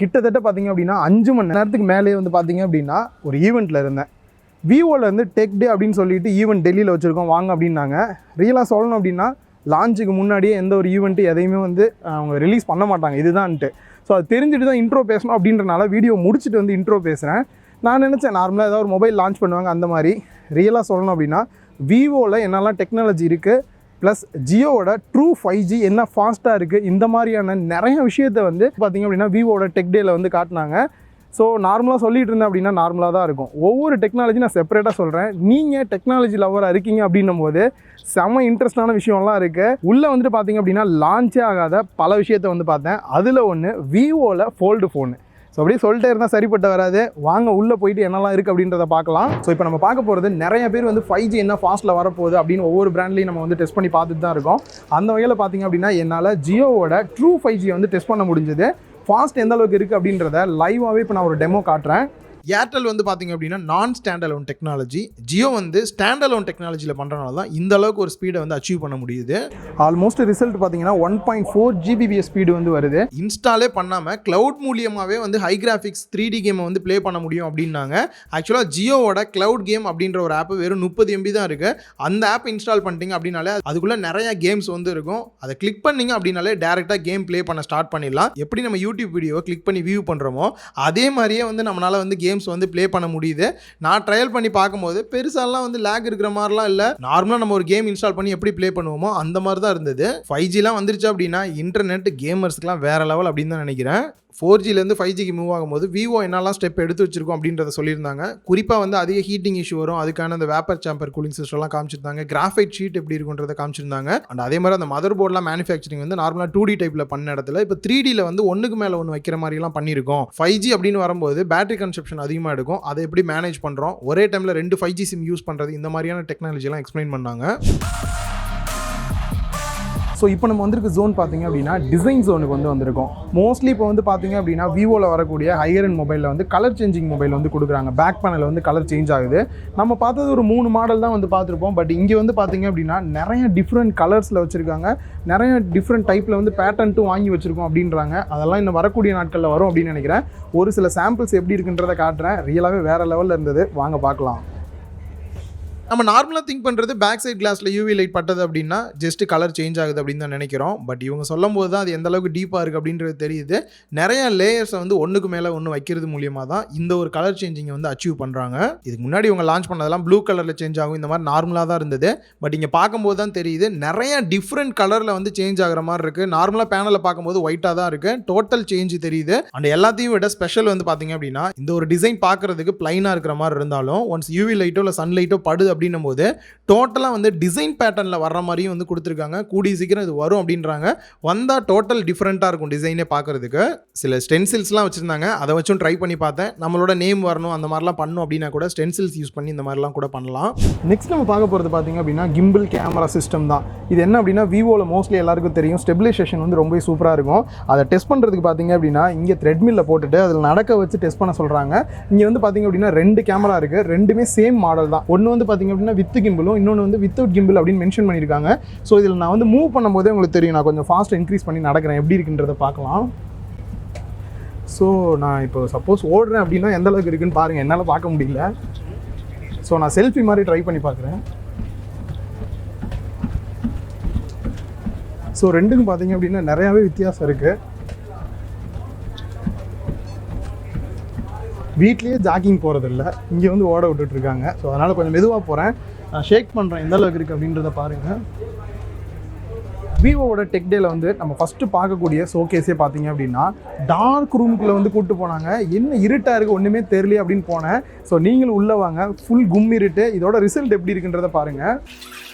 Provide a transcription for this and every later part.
கிட்டத்தட்ட பார்த்தீங்க அப்படின்னா 5 மணி நேரத்துக்கு மேலே வந்து பார்த்தீங்க அப்படின்னா ஒரு ஈவெண்ட்டில் இருந்தேன். விவோவில் வந்து டெக் டே அப்படின்னு சொல்லிட்டு ஈவெண்ட் டெல்லியில் வச்சுருக்கோம் வாங்க அப்படின்னாங்க. ரியலாக சொல்லணும் அப்படின்னா லான்ச்சுக்கு முன்னாடியே எந்த ஒரு ஈவெண்ட்டு எதையுமே வந்து அவங்க ரிலீஸ் பண்ண மாட்டாங்க இதுதான்ட்டு. ஸோ அது தெரிஞ்சுட்டு தான் இன்ட்ரோ பேசணும் அப்படின்றனால வீடியோ முடிச்சுட்டு வந்து இன்ட்ரோ பேசுகிறேன். நான் நினச்சேன் நார்மலாக ஏதாவது ஒரு மொபைல் லான்ச் பண்ணுவாங்க அந்த மாதிரி. ரியலாக சொல்லணும் அப்படின்னா விவோவில் என்னெல்லாம் டெக்னாலஜி இருக்குது, ப்ளஸ் ஜியோவோட ட்ரூ 5G என்ன ஃபாஸ்ட்டாக இருக்குது, இந்த மாதிரியான நிறைய விஷயத்தை வந்து பார்த்திங்க அப்படின்னா விவோவோட டெக் டேயில் வந்து காட்டினாங்க. ஸோ நார்மலாக சொல்லிகிட்டு இருந்தேன் அப்படின்னா நார்மலாக தான் இருக்கும். ஒவ்வொரு டெக்னாலஜி நான் செப்பரேட்டாக சொல்கிறேன். நீங்கள் டெக்னாலஜி லவராக இருக்கீங்க அப்படின்னும் போது செம்ம இன்ட்ரெஸ்டான விஷயம்லாம் இருக்குது. உள்ளே வந்துட்டு பார்த்திங்க அப்படின்னா லான்ச்சே ஆகாத பல விஷயத்தை வந்து பார்த்தேன். அதில் ஒன்று விவோவில் ஃபோல்டு ஃபோனு. ஸோ அப்படியே சொல்லிட்டே இருந்தால் சரிப்பட்டு வராது. வாங்க உள்ளே போயிட்டு என்னெல்லாம் இருக்குது அப்படின்றத பார்க்கலாம். ஸோ இப்போ நம்ம பார்க்க போகிறது நிறைய பேர் வந்து 5G என்ன ஃபாஸ்ட்டில் வரப்போகுது அப்படின்னு ஒவ்வொரு பிராண்ட்லையும் நம்ம வந்து டெஸ்ட் பண்ணி பார்த்துட்டு தான் இருக்கோம். அந்த வகையில் பார்த்திங்க அப்படின்னா என்னால் ஜியோவோட ட்ரூ 5G வந்து டெஸ்ட் பண்ண முடிஞ்சது. ஃபாஸ்ட் எந்த அளவுக்கு இருக்குது அப்படின்றத லைவாகவே இப்போ நான் ஒரு டெமோ காட்டுறேன். ஏர்டெல் வந்து பார்த்திங்க அப்படின்னா நான் ஸ்டாண்டலோன் டெக்னாலஜி, ஜியோ வந்து ஸ்டாண்டலோன் டெக்னாலஜியில் பண்ணுறனால தான் இந்த அளவுக்கு ஒரு ஸ்பீடை வந்து அச்சீவ் பண்ண முடியுது. ஆல்மோஸ்ட் ரிசல்ட் பார்த்தீங்கன்னா 1.4 Gbps ஸ்பீடு வந்து வருது. இன்ஸ்டாலே பண்ணாமல் க்ளவுட் மூலியமாகவே வந்து ஹை கிராஃபிக்ஸ் 3D கேமை வந்து ப்ளே பண்ண முடியும் அப்படின்னாங்க. ஆக்சுவலாக ஜியோவோட க்ளவுட் கேம் அப்படின்ற ஒரு ஆப் வெறும் 30 MB தான் இருக்குது. அந்த ஆப் இன்ஸ்டால் பண்ணிட்டீங்க அப்படின்னாலே அதுக்குள்ளே நிறையா கேம்ஸ் வந்து இருக்கும். அதை கிளிக் பண்ணிங்க அப்படின்னாலே டேரெக்டாக கேம் ப்ளே பண்ண ஸ்டார்ட் பண்ணிடலாம். எப்படி நம்ம யூடியூப் வீடியோவை கிளிக் பண்ணி வியூ பண்ணுறோமோ அதே மாதிரியே வந்து நம்மளால் வந்து கேம்ஸ் வந்து ப்ளே பண்ண முடியுது. நான் ட்ரையல் பண்ணி பார்க்கும்போது பெருசாலாம் வந்து லேக் இருக்கிற மாதிரிலாம் இல்லை. நார்மலாக நம்ம ஒரு கேம் இன்ஸ்டால் பண்ணி எப்படி ப்ளே பண்ணுவோமோ அந்த மாதிரி தான் இருந்தது. 5Gலாம் வந்துருச்சு அப்படின்னா இன்டர்நெட் கேமர்ஸ்க்குலாம் வேறு லெவல் அப்படின்னு தான் நினைக்கிறேன். 4Gலேருந்து 5Gக்கு மூவ் ஆகும்போது விவோ என்னெல்லாம் ஸ்டெப் எடுத்து வச்சிருக்கோம் அப்படின்றத சொல்லியிருந்தாங்க. குறிப்பாக வந்து அதிக ஹீட்டிங் இஷ்யூ வரும், அதுக்கான அந்த vapour sambar cooling சிஸ்டம்லாம் காமிச்சிருந்தாங்க. Graphite sheet எப்படி இருக்குன்றதை காமிச்சிருந்தாங்க. அண்ட் அதே மாதிரி அந்த மதர் போர்ட்லாம் மேனுஃபேக்சரிங் வந்து நார்மலாக 2D டைப்பில் பண்ண இடத்துல இப்போ 3Dயில் வந்து ஒன்றுக்கு மேலே ஒன்று வைக்கிற மாதிரிலாம் பண்ணியிருக்கோம். 5G அப்படின்னு வரும்போது பேட்டரி கன்சப்ஷன் அதிகமாக எடுக்கும். அதை எப்படி மேனேஜ் பண்ணுறோம், ஒரே டைமில் 2 5G சிம் யூஸ் பண்ணுறது, இந்த மாதிரியான டெக்னாலஜிலாம் எக்ஸ்பிளைன் பண்ணாங்க. ஸோ இப்போ நம்ம வந்திருக்க ஜோன் பார்த்திங்க அப்படின்னா டிசைன் ஜோனுக்கு வந்து வந்திருக்கோம். மோஸ்ட்லி இப்போ வந்து பார்த்திங்க அப்படின்னா விவோவில் வரக்கூடிய ஹையர் அண்ட் மொபைலில் வந்து கலர் சேஞ்சிங் மொபைல் வந்து கொடுக்குறாங்க. பேக் பேனல் வந்து கலர் சேஞ்ச் ஆகுது. நம்ம பார்த்தது ஒரு 3 மாடல் தான் வந்து பார்த்துருப்போம். பட் இங்கே வந்து பார்த்திங்க அப்படின்னா நிறைய டிஃப்ரெண்ட் கலர்ஸில் வச்சுருக்காங்க. நிறைய டிஃப்ரெண்ட் டைப்பில் வந்து பேட்டர்ன்ட்டும் வாங்கி வச்சுருக்கோம் அப்படின்றாங்க. அதெல்லாம் இன்னும் வரக்கூடிய நாட்களில் வரும் அப்படின்னு நினைக்கிறேன். ஒரு சில சாம்பிள்ஸ் எப்படி இருக்குன்றதை காட்டுறேன். ரியலாகவே வேறு லெவலில் இருந்தது. வாங்க பார்க்கலாம். நம்ம நார்மலாக திங்க் பண்ணுறது பேக் சைட் கிளாஸில் யூவி லைட் பட்டது அப்படின்னா ஜஸ்ட் கலர் சேஞ்ச் ஆகுது அப்படின்னு தான் நினைக்கிறோம். பட் இவங்க சொல்லும் போது தான் அது எந்த அளவுக்கு டீப்பாக இருக்குது அப்படின்றது தெரியுது. நிறைய லேயர்ஸை வந்து ஒன்றுக்கு மேலே ஒன்று வைக்கிறது மூலியமாக தான் இந்த ஒரு கலர் சேஞ்சிங்கை வந்து அச்சீவ் பண்ணுறாங்க. இதுக்கு முன்னாடி இவங்க லான்ச் பண்ணதெல்லாம் ப்ளூ கலரில் சேஞ்ச் ஆகும், இந்த மாதிரி நார்மலாக தான் இருந்தது. பட் இங்கே பார்க்கும்போது தான் தெரியுது நிறைய டிஃப்ரெண்ட் கலரில் வந்து சேஞ்ச் ஆகிற மாதிரி இருக்குது. நார்மலாக பேனலில் பார்க்கும்போது ஒயிட்டாக தான் இருக்குது. டோட்டல் சேஞ்ச் தெரியுது. அண்ட் எல்லாத்தையும் விட ஸ்பெஷல் வந்து பார்த்தீங்க அப்படின்னா இந்த ஒரு டிசைன் பார்க்குறதுக்கு பிளைனாக இருக்கிற மாதிரி இருந்தாலும் ஒன்ஸ் யூவி லைட்டோ இல்லை சன்லைட்டோ படுது அப்படின்னும் போது டோட்டலாக வந்து டிசைன் பேட்டர்னில் வர்ற மாதிரியும் வந்து கொடுத்துருக்காங்க. கூடிய சீக்கிரம் இது வரும் அப்படின்றாங்க. வந்தால் டோட்டல் டிஃப்ரெண்ட்டாக இருக்கும் டிசைனே பார்க்குறதுக்கு. சில ஸ்டென்சில்ஸ்லாம் வச்சுருந்தாங்க, அதை வச்சும் ட்ரை பண்ணி பார்த்தேன். நம்மளோட நேம் வரணும் அந்த மாதிரிலாம் பண்ணணும் அப்படின்னா கூட ஸ்டென்சில்ஸ் யூஸ் பண்ணி இந்த மாதிரிலாம் கூட பண்ணலாம். நெக்ஸ்ட் நம்ம பார்க்க போகிறது பார்த்திங்க அப்படின்னா கிம்பிள் கேமரா சிஸ்டம் தான். இது என்ன அப்படின்னா விவோவில் மோஸ்ட்லி எல்லாருக்கும் தெரியும் ஸ்டெபிலைசேஷன் வந்து ரொம்ப சூப்பராக இருக்கும். அதை டெஸ்ட் பண்ணுறதுக்கு பார்த்திங்க அப்படின்னா இங்கே த்ரெட்மில்ல போட்டுட்டு அதில் நடக்க வச்சு டெஸ்ட் பண்ண சொல்கிறாங்க. இங்கே வந்து பார்த்திங்க அப்படின்னா 2 கேமரா இருக்குது. ரெண்டுமே சேம் மாடல் தான். ஒன்று வந்து பார்த்திங்க அப்படின்னா வித் கிம்பிளும், இன்னொன்று வந்து வித்தவுட் கிம்பிள் அப்படின்னு மென்ஷன் பண்ணியிருக்காங்க. ஸோ இதில் நான் வந்து மூவ் பண்ணும்போதே உங்களுக்கு தெரியும். நான் கொஞ்சம் ஃபாஸ்ட் இன்க்ரீஸ் பண்ணி நடக்கிறேன், எப்படி இருக்குன்றதை பார்க்கலாம். ஸோ நான் இப்போ சப்போஸ் ஓடுறேன் அப்படின்னா எந்த அளவுக்கு இருக்குன்னு பாருங்கள். என்னால் பார்க்க முடியல. ஸோ நான் செல்ஃபி மாதிரி ட்ரை பண்ணி பார்க்குறேன். ஸோ ரெண்டுக்கும் பார்த்தீங்க அப்படின்னா நிறையாவே வித்தியாசம் இருக்குது. வீட்லேயே ஜாக்கிங் போகிறதில்ல, இங்கே வந்து ஓட விட்டுட்ருக்காங்க. ஸோ அதனால் கொஞ்சம் மெதுவாக போகிறேன். நான் ஷேக் பண்ணுறேன் எந்த அளவுக்கு இருக்குது அப்படின்றத பாருங்கள். விவோவோட டெக் டேல வந்து நம்ம ஃபஸ்ட்டு பார்க்கக்கூடிய ஷோகேஸே பார்த்தீங்க அப்படின்னா டார்க் ரூமுக்குள்ளே வந்து கூப்பிட்டு போனாங்க. என்ன இருட்டாக இருக்குது ஒன்றுமே தெரியல அப்படின்னு போனேன். ஸோ நீங்களும் உள்ளே வாங்க, ஃபுல் கும் இருட்டு. இதோட ரிசல்ட் எப்படி இருக்குன்றதை பாருங்கள்.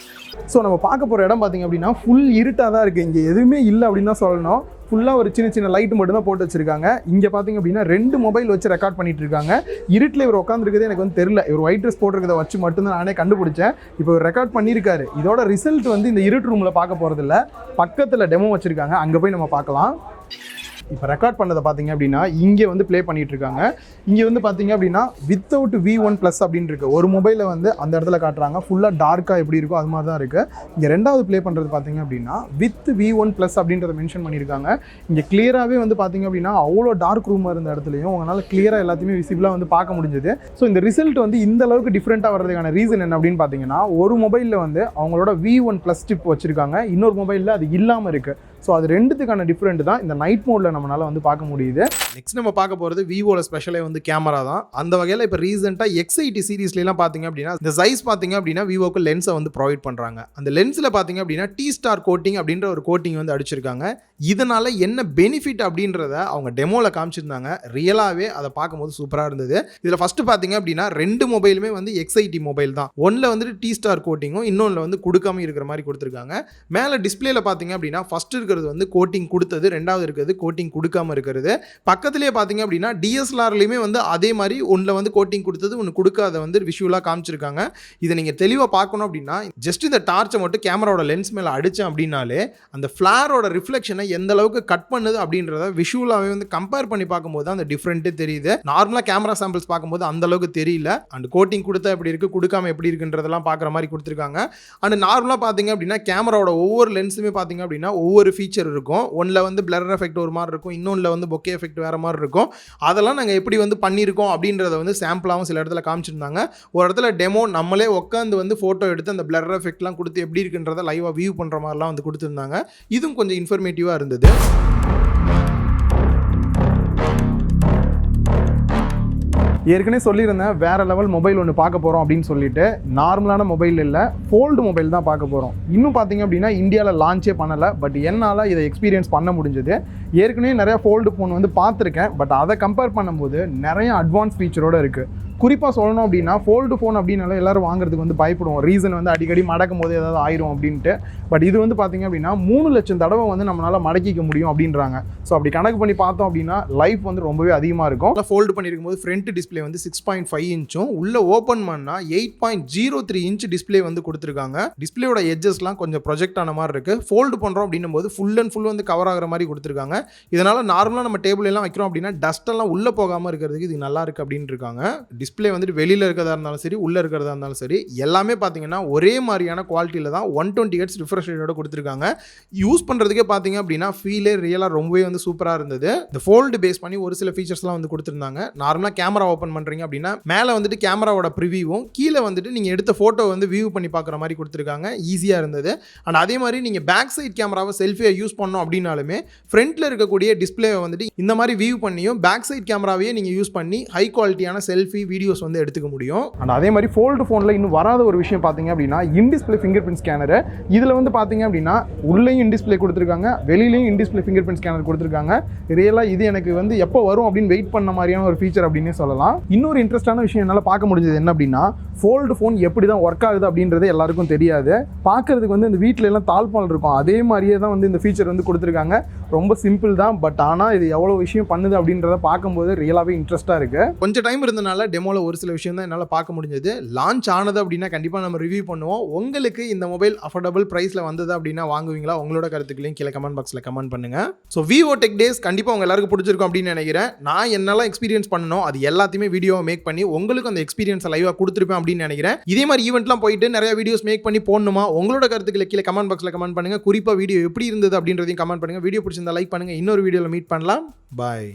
ஸோ நம்ம பார்க்க போகிற இடம் பார்த்திங்க அப்படின்னா ஃபுல் இருட்டாக தான் இருக்குது. இங்கே எதுவுமே இல்லை அப்படின்னு தான் சொல்லணும். ஃபுல்லாக ஒரு சின்ன சின்ன லைட்டு மட்டும் தான் போட்டு வச்சுருக்காங்க. இங்கே பார்த்திங்க அப்படின்னா 2 மொபைல் வச்சு ரெக்கார்ட் பண்ணிட்டு இருக்காங்க. இருட்டில் இவர் உட்காந்துருக்கதே எனக்கு வந்து தெரியல. இவர் ஒயிட் ட்ரெஸ் போட்டிருக்கதை வச்சு மட்டும்தான் நானே கண்டுபிடிச்சேன். இப்போ இவர் ரெக்கார்ட் பண்ணியிருக்காரு. இதோட ரிசல்ட் வந்து இந்த இருட்டு ரூமில் பார்க்க போகிறதில்ல, பக்கத்தில் டெமோ வச்சுருக்காங்க, அங்கே போய் நம்ம பார்க்கலாம். இப்போ ரெக்கார்ட் பண்ணதை பார்த்தீங்க அப்படின்னா இங்கே வந்து ப்ளே பண்ணிட்டு இருக்காங்க. இங்கே வந்து பார்த்தீங்க அப்படின்னா வித்தவுட் V1+ அப்படின்னு இருக்கு. ஒரு மொபைலை வந்து அந்த இடத்துல காட்டுறாங்க, ஃபுல்லாக டார்க்காக எப்படி இருக்கோ அது மாதிரி தான் இருக்குது. இங்கே ரெண்டாவது ப்ளே பண்ணுறது பார்த்தீங்க அப்படின்னா வித் V1+ அப்படின்றத மென்ஷன் பண்ணியிருக்காங்க. இங்கே கிளியராகவே வந்து பார்த்தீங்க அப்படின்னா அவ்வளோ டார்க் ரூமாக இருந்த இடத்துலையும் உங்களால் கிளியராக எல்லாத்தையுமே விசிபிளாக வந்து பார்க்க முடிஞ்சது. ஸோ இந்த ரிசல்ட் வந்து இந்த அளவுக்கு டிஃப்ரெண்ட்டாக வர்றதுக்கான ரீசன் என்ன அப்படின்னு பார்த்தீங்கன்னா, ஒரு மொபைலில் வந்து அவங்களோட V1+ சிப் வச்சுருக்காங்க, இன்னொரு மொபைலில் அது இல்லாமல் இருக்குது. ஸோ அது ரெண்டுத்துக்கான டிஃப்ரெண்ட் தான் இந்த நைட் மோடில் நம்மளால் வந்து பார்க்க முடியுது. நெக்ஸ்ட் நம்ம பார்க்க போகிறது விவோவில் ஸ்பெஷலே வந்து கேமரா தான். அந்த வகையில் இப்போ ரீசெண்டாக X80 சீரீஸ்லாம் பார்த்தீங்க அப்படின்னா இந்த சைஸ் பார்த்தீங்க அப்படின்னா விவோக்கு லென்ஸை வந்து ப்ரொவைட் பண்ணுறாங்க. அந்த லென்ஸில் பார்த்தீங்க அப்படின்னா T-Star கோட்டிங் அப்படின்ற ஒரு கோட்டிங் வந்து அடிச்சிருக்காங்க. இதனால் என்ன பெனிஃபிட் அப்படின்றத அவங்க டெமோவில் காமிச்சிருந்தாங்க. ரியலாகவே அதை பார்க்கும்போது சூப்பராக இருந்தது. இதில் ஃபஸ்ட்டு பார்த்தீங்க அப்படின்னா 2 மொபைலுமே வந்து X80 மொபைல் தான். ஒன்றில் வந்துட்டு T-Star கோட்டிங்கும் இன்னொன்றில் வந்து கொடுக்காம இருக்கிற மாதிரி கொடுத்துருக்காங்க. மேலே டிஸ்பிளேல பார்த்தீங்க அப்படின்னா ஃபஸ்ட்டு இருக்கிறது வந்து கோட்டிங் கொடுத்தது, ரெண்டாவது இருக்கிறது கோட்டிங் கொடுக்காம இருக்கிறது. பக்கத்துலேயே பார்த்தீங்க அப்படின்னா DSLRலையுமே வந்து அதே மாதிரி ஒன்றில் வந்து கோட்டிங் கொடுத்தது ஒன்று கொடுக்காத வந்து விஷுவலாக காமிச்சிருக்காங்க. இதை நீங்கள் தெளிவாக பார்க்கணும் அப்படின்னா ஜஸ்ட் இந்த டார்ச்சை மட்டும் கேமராவோட லென்ஸ் மேலே அடித்தேன் அப்படின்னாலே அந்த ஃப்ளாரோட ரிஃப்ளெக்ஷனை எந்த அளவுக்கு கட் பண்ணுது அப்படின்றத விஷுவலாகவே வந்து கம்பேர் பண்ணி பார்க்கும்போது அந்த டிஃப்ரெண்ட்டே தெரியுது. நார்மலாக கேமரா சாம்பிள்ஸ் பார்க்கும்போது அந்த அளவுக்கு தெரியல. அண்ட் கோட்டிங் கொடுத்தா எப்படி இருக்குது, கொடுக்காம எப்படி இருக்குன்றதெல்லாம் பார்க்குற மாதிரி கொடுத்துருக்காங்க. அண்ட் நார்மலாக பார்த்தீங்க அப்படின்னா கேமராவோட ஒவ்வொரு லென்ஸுமே பார்த்தீங்க அப்படின்னா ஒவ்வொரு ஃபீச்சர் இருக்கும். ஒன்றில் வந்து பிளர் எஃபெக்ட் ஒரு மாதிரி இருக்கும், இன்னொன்றில் வந்து பொக்கே எஃபெக்ட் வேறு மாதிரி இருக்கும். அதெல்லாம் நாங்கள் எப்படி வந்து பண்ணியிருக்கோம் அப்படின்றத வந்து சாம்பிளாகவும் சில இடத்துல காமிச்சிருந்தாங்க. ஒரு இடத்துல டெமோ நம்மளே உட்காந்து வந்து ஃபோட்டோ எடுத்து அந்த பிளர் எஃபெக்ட்லாம் கொடுத்து எப்படி இருக்குன்றத லைவாக வியூ பண்ணுற மாதிரிலாம் வந்து கொடுத்துருந்தாங்க. இதுவும் கொஞ்சம் இன்ஃபர்மேட்டிவாக இருந்தது. ஏற்கனவே சொல்லியிருந்தேன் வேறு லெவல் மொபைல் ஒன்று பார்க்க போகிறோம் அப்படின்னு சொல்லிட்டு. நார்மலான மொபைல் இல்லை, ஃபோல்டு மொபைல் தான் பார்க்க போகிறோம். இன்னும் பார்த்தீங்க அப்படின்னா இந்தியாவில் லான்ச்சே பண்ணலை, பட் என்னால் இதை எக்ஸ்பீரியன்ஸ் பண்ண முடிஞ்சது. ஏற்கனவே நிறையா ஃபோல்டு ஃபோன் வந்து பார்த்துருக்கேன், பட் அதை கம்பேர் பண்ணும்போது நிறைய அட்வான்ஸ் ஃபீச்சரோடு இருக்குது. குறிப்பாக சொல்லணும் அப்படின்னா ஃபோல்டு ஃபோன் அப்படின்னால எல்லோரும் வாங்குறதுக்கு வந்து பயப்படுவோம். ரீசன் வந்து அடிக்கடி மடக்கும் போது ஏதாவது ஆயிரும் அப்படின்ட்டு. பட் இது வந்து பார்த்திங்க அப்படின்னா 3 லட்சம் தடவை வந்து நம்மளால் மடக்கிக்க முடியும் அப்படின்றாங்க. ஸோ அப்படி கணக்கு பண்ணி பார்த்தோம் அப்படின்னா லைஃப் வந்து ரொம்பவே அதிகமாக இருக்கும். ஃபோல்டு பண்ணியிருக்கும் போது ஃப்ரண்ட் டிஸ்பிளே வந்து 6.5 இன்ச்சும் உள்ளே ஓப்பன் பண்ணால் 8.03 இன்ச் டிஸ்பிளே வந்து கொடுத்துருக்காங்க. டிஸ்பிளேயோட எட்ஜஸ்லாம் கொஞ்சம் ப்ரொஜெக்ட் ஆன மாதிரி இருக்குது. ஃபோல்டு பண்ணுறோம் அப்படின்னும் போது ஃபுல் அண்ட் ஃபுல் வந்து கவர் ஆகிற மாதிரி கொடுத்துருக்காங்க. இதனால் நார்மலாக நம்ம டேபிள் எல்லாம் வைக்கிறோம் அப்படின்னா டஸ்ட்டெல்லாம் உள்ளே போகாமல் இருக்கிறதுக்கு இது நல்லா இருக்குது அப்படின்னு இருக்காங்க. டிஸ்பிளே வந்துட்டு வெளியில் இருக்கிறதா இருந்தாலும் சரி, உள்ளே இருக்கிறதா இருந்தாலும் சரி, எல்லாமே பார்த்தீங்கன்னா ஒரே மாதிரியான குவாலிட்டியில் தான் 120 Hz ரிஃப்ரெஷ் ரேட்டோட கொடுத்துருக்காங்க. யூஸ் பண்ணுறதுக்கே பார்த்தீங்க அப்படின்னா ஃபீலே ரியலாக ரொம்பவே வந்து சூப்பராக இருந்தது. இந்த ஃபோல்டு பேஸ் பண்ணி ஒரு சில ஃபீச்சர்ஸ்லாம் வந்து கொடுத்துருந்தாங்க. நார்மலாக கேமரா ஓப்பன் பண்ணுறீங்க அப்படின்னா மேலே வந்துட்டு கேமராவோட ப்ரிவியூவும் கீழே வந்துட்டு நீங்கள் எடுத்த ஃபோட்டோ வந்து வியூ பண்ணி பார்க்குற மாதிரி கொடுத்துருக்காங்க. ஈஸியாக இருந்தது. அண்ட் அதே மாதிரி நீங்கள் பேக் சைட் கேமராவை செல்ஃபியை யூஸ் பண்ணோம் அப்படின்னாலுமே ஃப்ரண்ட்டில் இருக்கக்கூடிய டிஸ்பிளேவை வந்துட்டு இந்த மாதிரி வியூ பண்ணியும் பேக் சைட் கேமராவையே நீங்கள் யூஸ் பண்ணி ஹை குவாலிட்டியான செல்ஃபி வீடியோஸ் வந்து எடுத்துக்க முடியும். அண்ட் அதே மாதிரி ஃபோல்டு ஃபோனில் இன்னும் வராத ஒரு விஷயம் பார்த்தீங்க அப்படின்னா in display finger print scanner. இதில் வந்து பார்த்தீங்க அப்படின்னா உள்ளேயும் இன் டிஸ்பிளே கொடுத்துருக்காங்க, வெளியிலையும் in display finger print scanner கொடுத்துருக்காங்க. ரியலாக இது எனக்கு வந்து எப்போ வரும் அப்படின்னு வெயிட் பண்ண மாதிரியான ஒரு ஃபீச்சர் அப்படின்னு சொல்லலாம். இன்னொரு இன்ட்ரெஸ்டான விஷயம் என்னால் பார்க்க முடிஞ்சது என்ன அப்படின்னா ஃபோல்டு ஃபோன் எப்படி தான் ஒர்க் ஆகுது அப்படின்றது எல்லாருக்கும் தெரியாது. பார்க்கறதுக்கு வந்து இந்த வீட்டில எல்லாம் தாழ்பால் இருக்கும், அதே மாதிரியே தான் வந்து இந்த ஃபீச்சர் வந்து கொடுத்துருக்காங்க. ரொம்ப சிம்பிள் தான், பட் ஆனால் இது எவ்வளோ விஷயம் பண்ணுது அப்படின்றத பார்க்கும்போது ரியலாகவே இன்ட்ரெஸ்ட்டாக இருக்குது. கொஞ்சம் டைம் இருந்தனால டெமோவில் ஒரு சில விஷயம் தான் என்னால் பார்க்க முடிஞ்சது. லான்ச் ஆனது அப்படின்னா கண்டிப்பாக நம்ம ரிவ்யூ பண்ணுவோம். உங்களுக்கு இந்த மொபைல் அஃபோர்டபுள் ப்ரைஸில் வந்தது அப்படின்னா வாங்குவீங்களா? உங்களோட கருத்துக்களையும் கீழே கமெண்ட் பாக்ஸில் கமெண்ட் பண்ணுங்கள். ஸோ விவோ டெக் டேஸ் கண்டிப்பாக உங்கள் எல்லாருக்கும் பிடிச்சிருக்கும் அப்படின்னு நினைக்கிறேன். நான் என்னெல்லாம் எக்ஸ்பீரியன்ஸ் பண்ணணும் அது எல்லாத்தையுமே வீடியோவை மேக் பண்ணி உங்களுக்கு அந்த எக்ஸ்பீரியன்ஸை லைவாக கொடுத்துருப்பேன் அப்படின்னு நினைக்கிறேன். இதே மாதிரி ஈவெண்ட்லாம் போயிட்டு நிறைய வீடியோஸ் மேக் பண்ணி போடணுமா? உங்களோட கருத்துக்களை கீழே கமெண்ட் பாக்ஸில் கமெண்ட் பண்ணுங்கள். குறிப்பாக வீடியோ எப்படி இருந்தது அப்படின்றதையும் கமெண்ட் பண்ணுங்கள். வீடியோ பிடிச்சிருந்தா லைக் பண்ணுங்கள். இன்னொரு வீடியோவில் மீட் பண்ணலாம். பாய்.